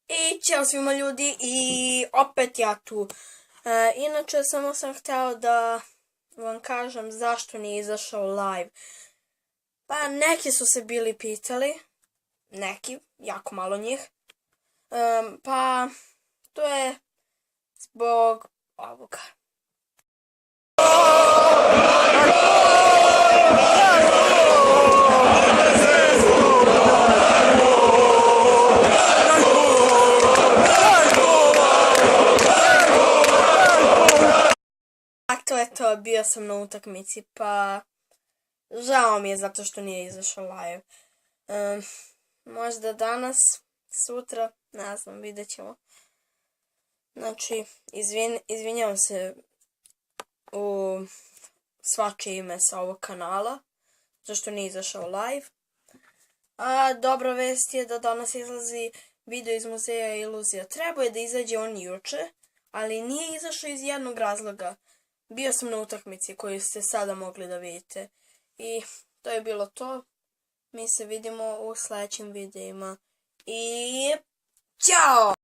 I ćao svima ljudi i opet ja tu. Inače samo sam htio da vam kažem zašto nije izašao live. Pa neki su se bili pitali, neki, jako malo njih. Pa to je zbog ovoga. Eto, bio sam na utakmici, pa žao mi je zato što nije izašao live. Možda danas, sutra, ne znam, vidjet ćemo. Znači, izvinjavam se u svačije ime sa ovog kanala, zašto nije izašao live. A dobra vest je da danas izlazi video iz Muzeja iluzija. Trebao je da izađe on juče, ali nije izašao iz jednog razloga. Bio sam na utakmici koju ste sada mogli da vidite. I to je bilo to. Mi se vidimo u sljedećim videima. I ćao!